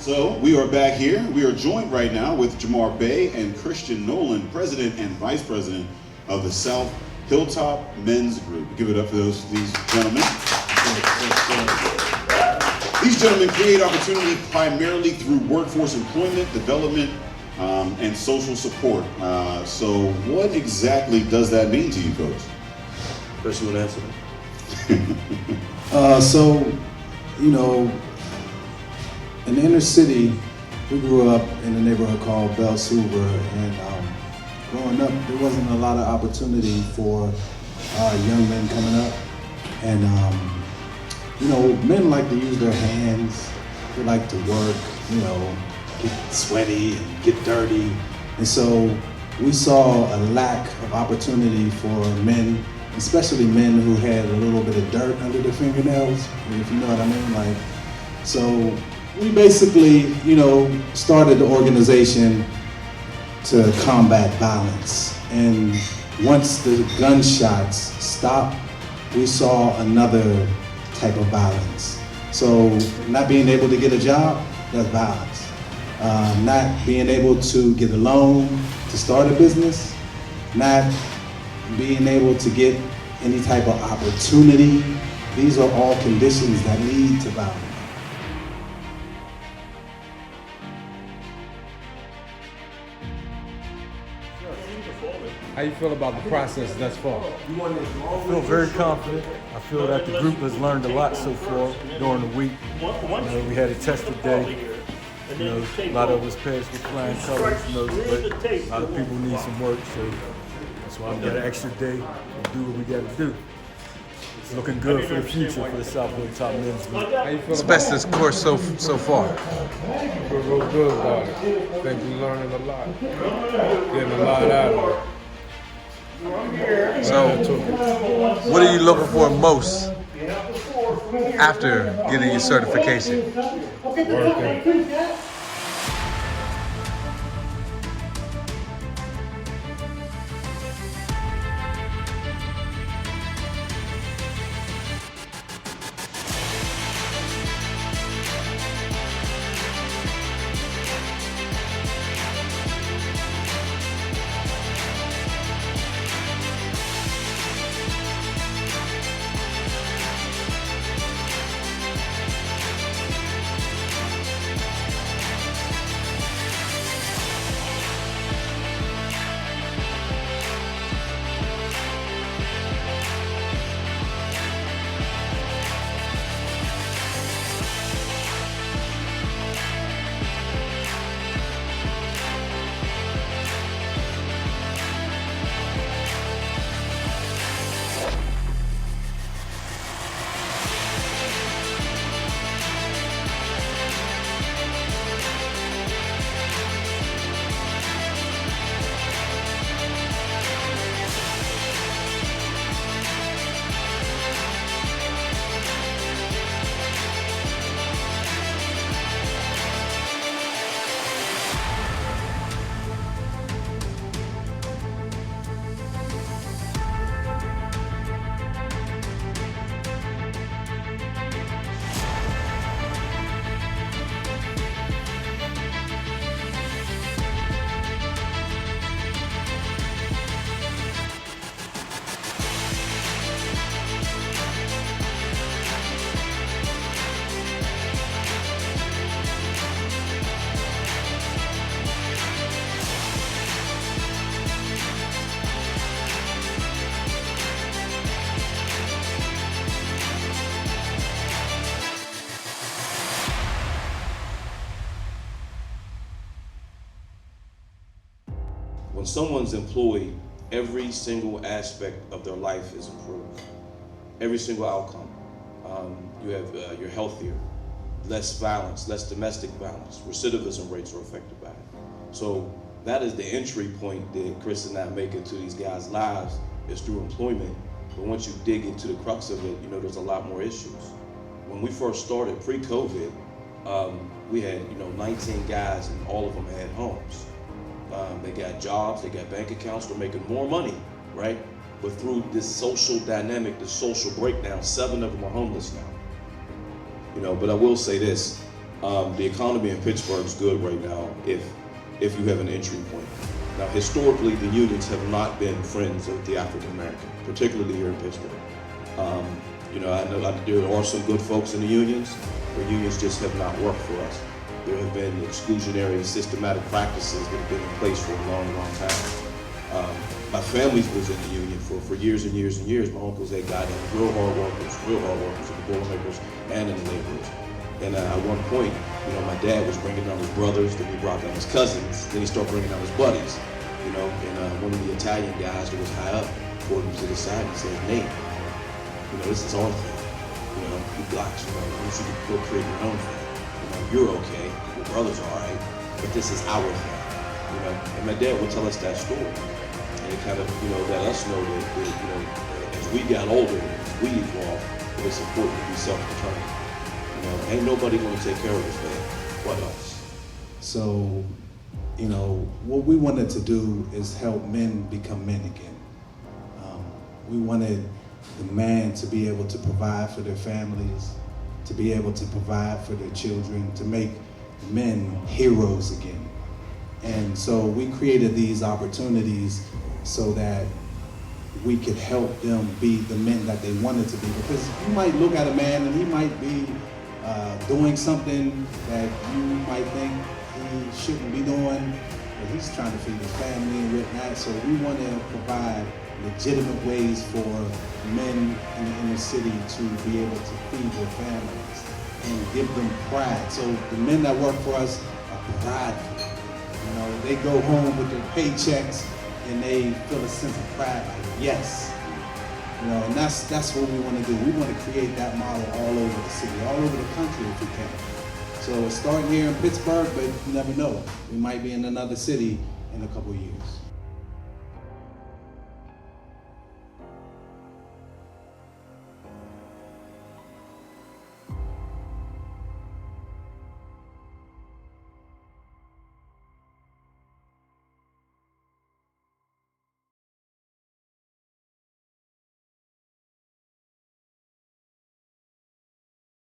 So we are back here. We are joined right now with Jamar Bey and Christian Nolan, President and Vice President of the South Hilltop Men's Group. Give it up for these gentlemen. These gentlemen create opportunity primarily through workforce employment, development, and social support. So what exactly does that mean to you, Coach? First, you want to answer that? In the inner city, we grew up in a neighborhood called Bell Silver, and growing up, there wasn't a lot of opportunity for young men coming up. And men like to use their hands. They like to work, get sweaty and get dirty. And so we saw a lack of opportunity for men, especially men who had a little bit of dirt under their fingernails, if you know what I mean. So we basically, started the organization to combat violence. And once the gunshots stopped, we saw another type of violence. So not being able to get a job, that's violence. Not being able to get a loan to start a business, not being able to get any type of opportunity, these are all conditions that lead to violence. How you feel about the process thus far? I feel very confident. I feel that the group has learned a lot so far during the week. We had a tested day. A lot of us passed with flying colors, but a lot of people need some work, so that's why we got an extra day to do what we got to do. It's looking good for the future for the South Hilltop Men's Group. How you feel It's best this course so far. I feel real good about it. I think we're learning a lot, getting a lot out of it. So, what are you looking for most after getting your certification? Working. When someone's employed, every single aspect of their life is improved. Every single outcome. You're healthier, less violence, less domestic violence. Recidivism rates are affected by it. So that is the entry point that Chris and I make into these guys' lives, is through employment. But once you dig into the crux of it, there's a lot more issues. When we first started pre-COVID, we had 19 guys, and all of them had homes. They got jobs, they got bank accounts, they're making more money, right? But through this social dynamic, this social breakdown, 7 of them are homeless now. But I will say this, The economy in Pittsburgh is good right now if you have an entry point. Now, historically, the unions have not been friends of the African American, particularly here in Pittsburgh. You know, I know there are some good folks in the unions, but unions just have not worked for us. There have been exclusionary, systematic practices that have been in place for a long, long time. My family was in the union for years and years and years. My uncles had gotten real hard workers in the Boilermakers and in the laborers. And at one point, you know, my dad was bringing down his brothers, then he brought down his cousins, then he started bringing down his buddies, you know, and one of the Italian guys that was high up pulled him to the side and said, Nate, you know, this is our thing. You know, you blacks, you know, you should go create your own thing. You know, you're okay, your brothers are all right, but this is our thing, you know. And my dad would tell us that story. And it kind of, you know, let us know that you know, as we got older, as we evolved, it was important to be self-determined. You know, ain't nobody gonna take care of us, man. What else? So, you know, what we wanted to do is help men become men again. We wanted the man to be able to provide for their families, to be able to provide for their children, to make men heroes again. And so we created these opportunities so that we could help them be the men that they wanted to be. Because you might look at a man and he might be doing something that you might think he shouldn't be doing, but he's trying to feed his family and whatnot. So we want to provide legitimate ways for men in the inner city to be able to feed their families and give them pride. So the men that work for us are prideful. You know, they go home with their paychecks and they feel a sense of pride, like, yes. You know, and that's what we want to do. We want to create that model all over the city, all over the country if we can. So it's starting here in Pittsburgh, but you never know. We might be in another city in a couple of years.